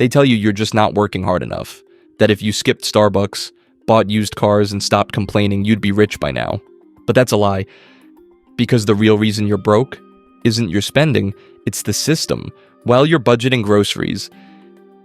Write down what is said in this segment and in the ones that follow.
They tell you you're just not working hard enough, that if you skipped Starbucks, bought used cars, and stopped complaining, you'd be rich by now. But that's a lie, because the real reason you're broke isn't your spending, it's the system. While you're budgeting groceries,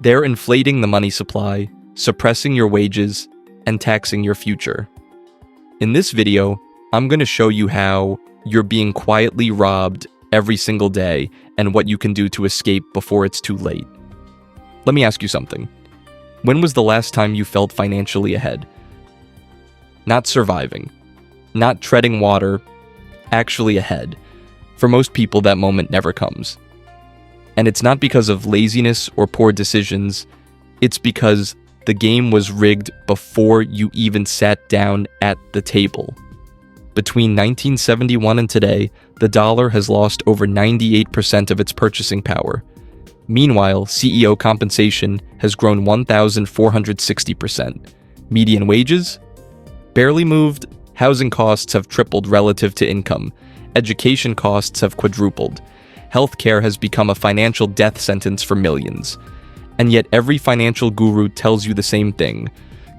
they're inflating the money supply, suppressing your wages, and taxing your future. In this video, I'm going to show you how you're being quietly robbed every single day and what you can do to escape before it's too late. Let me ask you something. When was the last time you felt financially ahead? Not surviving, not treading water, actually ahead. For most people, that moment never comes. And it's not because of laziness or poor decisions, it's because the game was rigged before you even sat down at the table. Between 1971 and today, the dollar has lost over 98% of its purchasing power. Meanwhile, CEO compensation has grown 1,460%. Median wages? Barely moved. Housing costs have tripled relative to income. Education costs have quadrupled. Healthcare has become a financial death sentence for millions. And yet every financial guru tells you the same thing.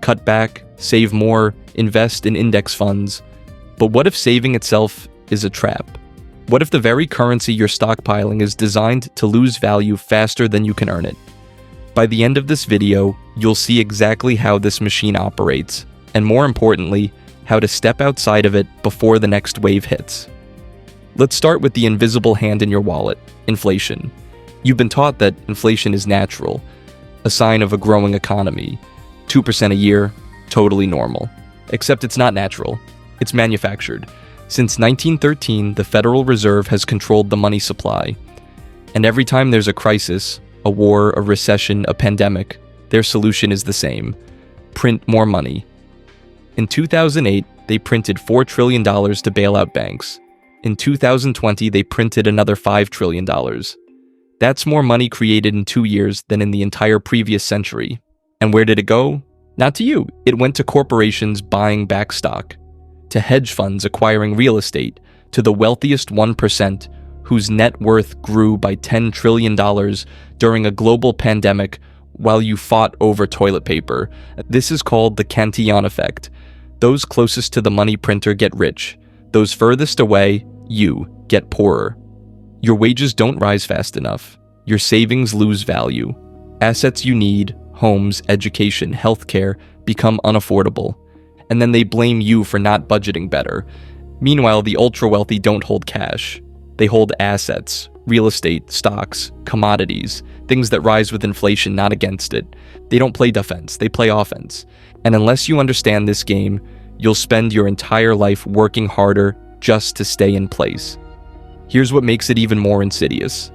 Cut back, save more, invest in index funds. But what if saving itself is a trap? What if the very currency you're stockpiling is designed to lose value faster than you can earn it? By the end of this video, you'll see exactly how this machine operates, and more importantly, how to step outside of it before the next wave hits. Let's start with the invisible hand in your wallet, inflation. You've been taught that inflation is natural, a sign of a growing economy. 2% a year, totally normal. Except it's not natural, it's manufactured. Since 1913, the Federal Reserve has controlled the money supply. And every time there's a crisis, a war, a recession, a pandemic, their solution is the same: print more money. In 2008, they printed $4 trillion to bail out banks. In 2020, they printed another $5 trillion. That's more money created in 2 years than in the entire previous century. And where did it go? Not to you. It went to corporations buying back stock, to hedge funds acquiring real estate, to the wealthiest 1% whose net worth grew by $10 trillion during a global pandemic while you fought over toilet paper. This is called the Cantillon effect. Those closest to the money printer get rich. Those furthest away, you, get poorer. Your wages don't rise fast enough. Your savings lose value. Assets you need, homes, education, healthcare, become unaffordable. And then they blame you for not budgeting better. Meanwhile, the ultra-wealthy don't hold cash. They hold assets, real estate, stocks, commodities, things that rise with inflation, not against it. They don't play defense, they play offense. And unless you understand this game, you'll spend your entire life working harder just to stay in place. Here's what makes it even more insidious.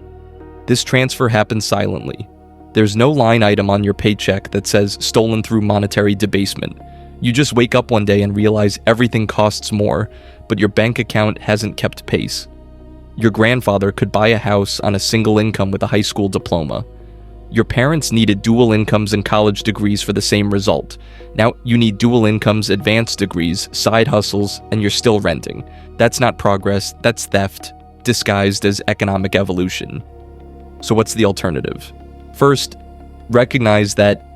This transfer happens silently. There's no line item on your paycheck that says stolen through monetary debasement. You just wake up one day and realize everything costs more, but your bank account hasn't kept pace. Your grandfather could buy a house on a single income with a high school diploma. Your parents needed dual incomes and college degrees for the same result. Now you need dual incomes, advanced degrees, side hustles, and you're still renting. That's not progress, that's theft, disguised as economic evolution. So what's the alternative? First, recognize that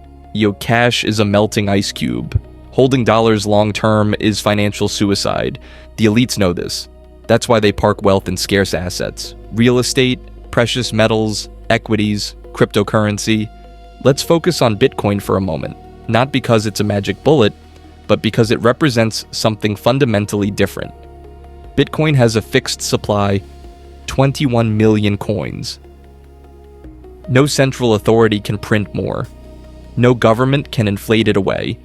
cash is a melting ice cube. Holding dollars long-term is financial suicide. The elites know this. That's why they park wealth in scarce assets. Real estate, precious metals, equities, cryptocurrency. Let's focus on Bitcoin for a moment. Not because it's a magic bullet, but because it represents something fundamentally different. Bitcoin has a fixed supply, 21 million coins. No central authority can print more. No government can inflate it away.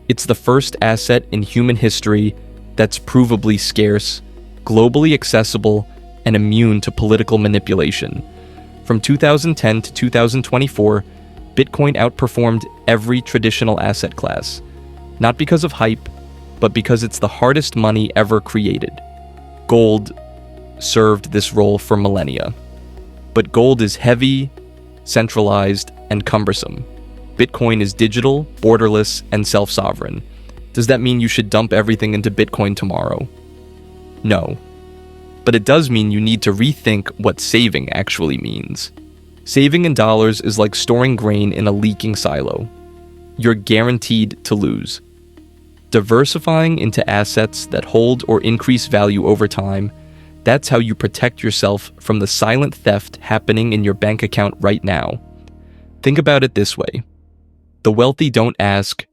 It's the first asset in human history that's provably scarce, globally accessible, and immune to political manipulation. From 2010 to 2024, Bitcoin outperformed every traditional asset class. Not because of hype, but because it's the hardest money ever created. Gold served this role for millennia. But gold is heavy, centralized, and cumbersome. Bitcoin is digital, borderless, and self-sovereign. Does that mean you should dump everything into Bitcoin tomorrow? No. But it does mean you need to rethink what saving actually means. Saving in dollars is like storing grain in a leaking silo. You're guaranteed to lose. Diversifying into assets that hold or increase value over time, that's how you protect yourself from the silent theft happening in your bank account right now. Think about it this way. The wealthy don't ask,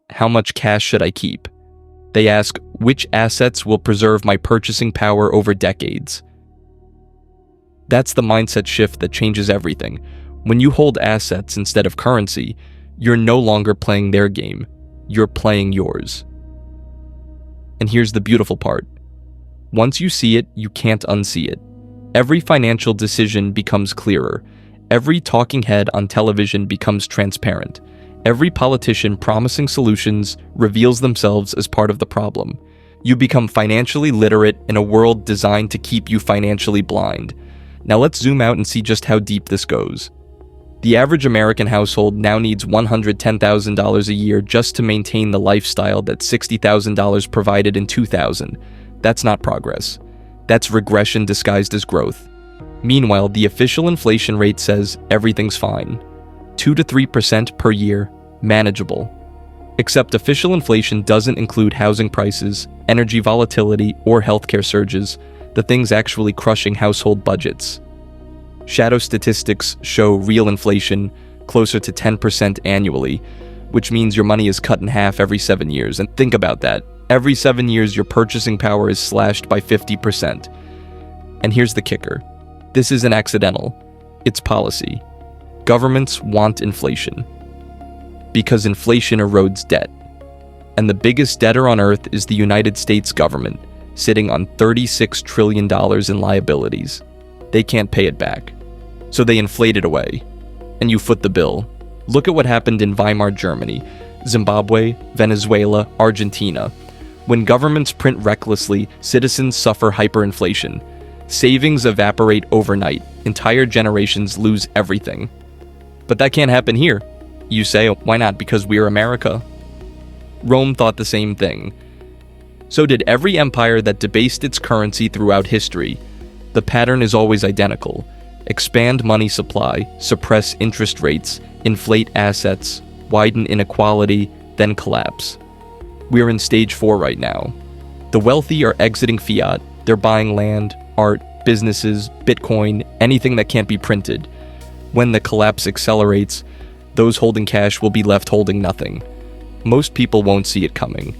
how much cash should I keep? They ask, which assets will preserve my purchasing power over decades? That's the mindset shift that changes everything. When you hold assets instead of currency, you're no longer playing their game. You're playing yours. And here's the beautiful part. Once you see it, you can't unsee it. Every financial decision becomes clearer. Every talking head on television becomes transparent. Every politician promising solutions reveals themselves as part of the problem. You become financially literate in a world designed to keep you financially blind. Now let's zoom out and see just how deep this goes. The average American household now needs $110,000 a year just to maintain the lifestyle that $60,000 provided in 2000. That's not progress. That's regression disguised as growth. Meanwhile, the official inflation rate says everything's fine. 2 to 3% per year, manageable. Except official inflation doesn't include housing prices, energy volatility, or healthcare surges, the things actually crushing household budgets. Shadow statistics show real inflation closer to 10% annually, which means your money is cut in half every 7 years. And think about that. Every 7 years, your purchasing power is slashed by 50%. And here's the kicker. This isn't accidental. It's policy. Governments want inflation. Because inflation erodes debt. And the biggest debtor on earth is the United States government, sitting on $36 trillion in liabilities. They can't pay it back. So they inflate it away. And you foot the bill. Look at what happened in Weimar Germany, Zimbabwe, Venezuela, Argentina. When governments print recklessly, citizens suffer hyperinflation. Savings evaporate overnight. Entire generations lose everything. But that can't happen here. You say, why not? Because we're America. Rome thought the same thing. So did every empire that debased its currency throughout history. The pattern is always identical. Expand money supply, suppress interest rates, inflate assets, widen inequality, then collapse. We're in stage 4 right now. The wealthy are exiting fiat. They're buying land, art, businesses, Bitcoin, anything that can't be printed. When the collapse accelerates, those holding cash will be left holding nothing. Most people won't see it coming.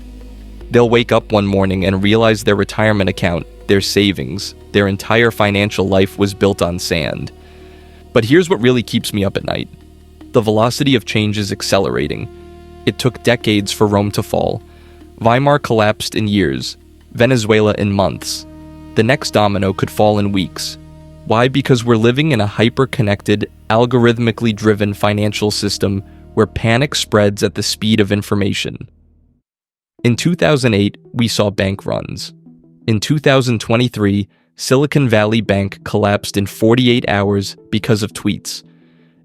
They'll wake up one morning and realize their retirement account, their savings, their entire financial life was built on sand. But here's what really keeps me up at night. The velocity of change is accelerating. It took decades for Rome to fall. Weimar collapsed in years, Venezuela in months. The next domino could fall in weeks. Why? Because we're living in a hyper-connected, algorithmically driven financial system where panic spreads at the speed of information. In 2008, we saw bank runs. In 2023, Silicon Valley Bank collapsed in 48 hours because of tweets.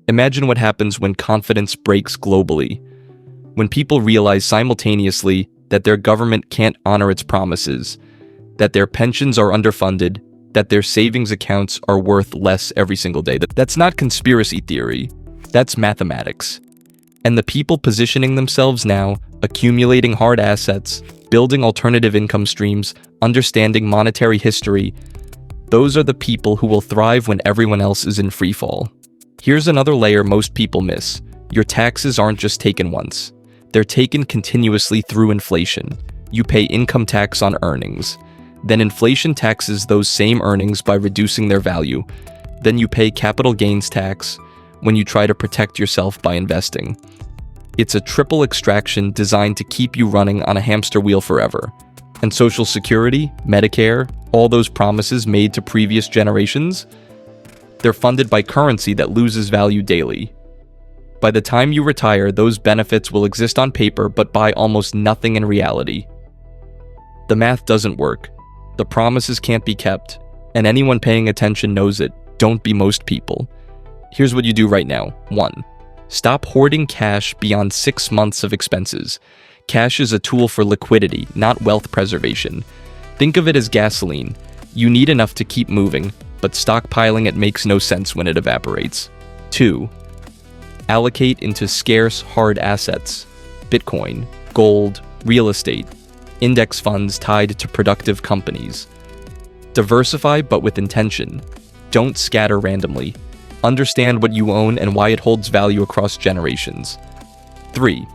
Imagine what happens when confidence breaks globally. When people realize simultaneously that their government can't honor its promises, that their pensions are underfunded, that their savings accounts are worth less every single day. That's not conspiracy theory. That's mathematics. And the people positioning themselves now, accumulating hard assets, building alternative income streams, understanding monetary history, those are the people who will thrive when everyone else is in freefall. Here's another layer most people miss. Your taxes aren't just taken once. They're taken continuously through inflation. You pay income tax on earnings. Then inflation taxes those same earnings by reducing their value. Then you pay capital gains tax when you try to protect yourself by investing. It's a triple extraction designed to keep you running on a hamster wheel forever. And Social Security, Medicare, all those promises made to previous generations, they're funded by currency that loses value daily. By the time you retire, those benefits will exist on paper but buy almost nothing in reality. The math doesn't work. The promises can't be kept, and anyone paying attention knows it. Don't be most people. Here's what you do right now. 1. Stop hoarding cash beyond 6 months of expenses. Cash is a tool for liquidity, not wealth preservation. Think of it as gasoline. You need enough to keep moving, but stockpiling it makes no sense when it evaporates. 2. Allocate into scarce hard assets, Bitcoin, gold, real estate, index funds tied to productive companies. Diversify but with intention. Don't scatter randomly. Understand what you own and why it holds value across generations. 3.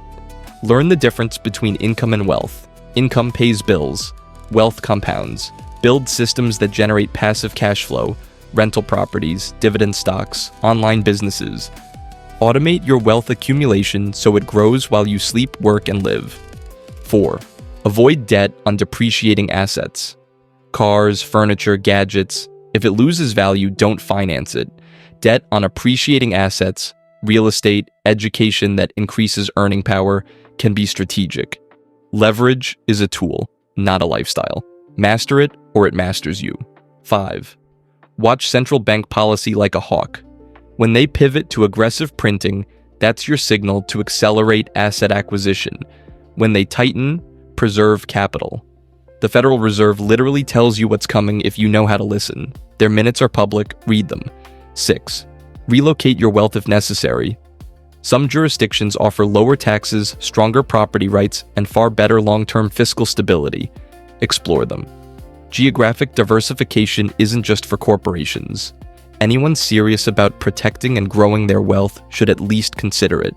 Learn the difference between income and wealth. Income pays bills. Wealth compounds. Build systems that generate passive cash flow, rental properties, dividend stocks, online businesses. Automate your wealth accumulation so it grows while you sleep, work, and live. 4. Avoid debt on depreciating assets. Cars, furniture, gadgets. If it loses value, don't finance it. Debt on appreciating assets, real estate, education that increases earning power can be strategic. Leverage is a tool, not a lifestyle. Master it or it masters you. 5. Watch central bank policy like a hawk. When they pivot to aggressive printing, that's your signal to accelerate asset acquisition. When they tighten, preserve capital. The Federal Reserve literally tells you what's coming if you know how to listen. Their minutes are public, read them. 6. Relocate your wealth if necessary. Some jurisdictions offer lower taxes, stronger property rights, and far better long-term fiscal stability. Explore them. Geographic diversification isn't just for corporations. Anyone serious about protecting and growing their wealth should at least consider it.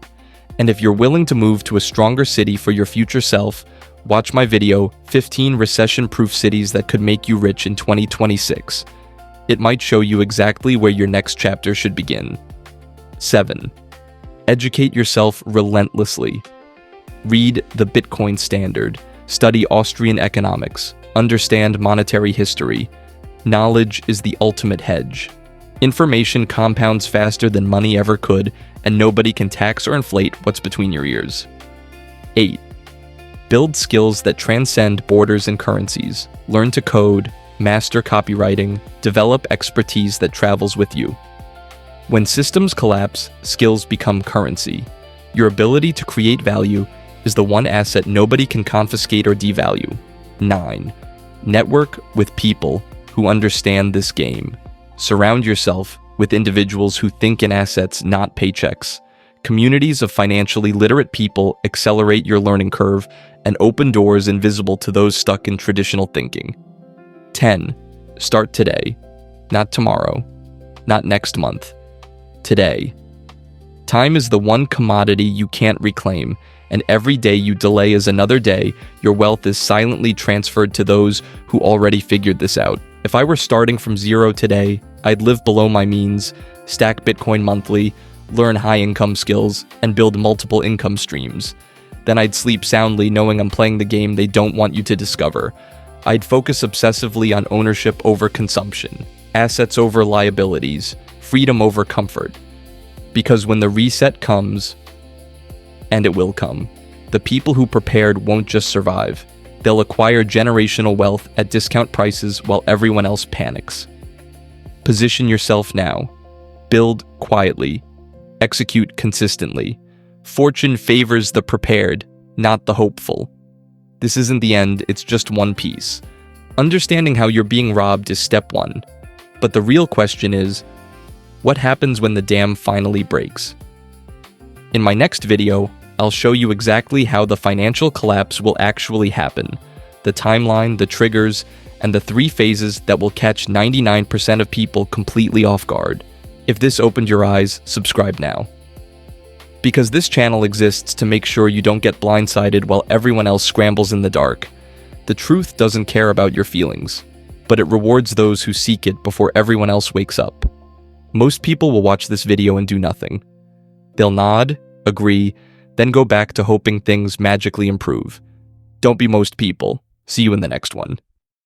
And if you're willing to move to a stronger city for your future self, watch my video, 15 Recession-Proof Cities That Could Make You Rich in 2026. It might show you exactly where your next chapter should begin. 7. Educate yourself relentlessly. Read The Bitcoin Standard. Study Austrian economics. Understand monetary history. Knowledge is the ultimate hedge. Information compounds faster than money ever could, and nobody can tax or inflate what's between your ears. 8. Build skills that transcend borders and currencies. Learn to code, master copywriting, develop expertise that travels with you. When systems collapse, skills become currency. Your ability to create value is the one asset nobody can confiscate or devalue. 9. Network with people who understand this game. Surround yourself with individuals who think in assets, not paychecks. Communities of financially literate people accelerate your learning curve and open doors invisible to those stuck in traditional thinking. 10. Start today. Not tomorrow. Not next month. Today. Time is the one commodity you can't reclaim, and every day you delay is another day your wealth is silently transferred to those who already figured this out. If I were starting from zero today, I'd live below my means, stack Bitcoin monthly, learn high-income skills, and build multiple income streams. Then I'd sleep soundly knowing I'm playing the game they don't want you to discover. I'd focus obsessively on ownership over consumption, assets over liabilities, freedom over comfort. Because when the reset comes, and it will come, the people who prepared won't just survive. They'll acquire generational wealth at discount prices while everyone else panics. Position yourself now. Build quietly. Execute consistently. Fortune favors the prepared, not the hopeful. This isn't the end, it's just one piece. Understanding how you're being robbed is step one. But the real question is, what happens when the dam finally breaks? In my next video, I'll show you exactly how the financial collapse will actually happen, the timeline, the triggers, and the 3 phases that will catch 99% of people completely off guard. If this opened your eyes, subscribe now. Because this channel exists to make sure you don't get blindsided while everyone else scrambles in the dark. The truth doesn't care about your feelings, but it rewards those who seek it before everyone else wakes up. Most people will watch this video and do nothing. They'll nod, agree, then go back to hoping things magically improve. Don't be most people. See you in the next one.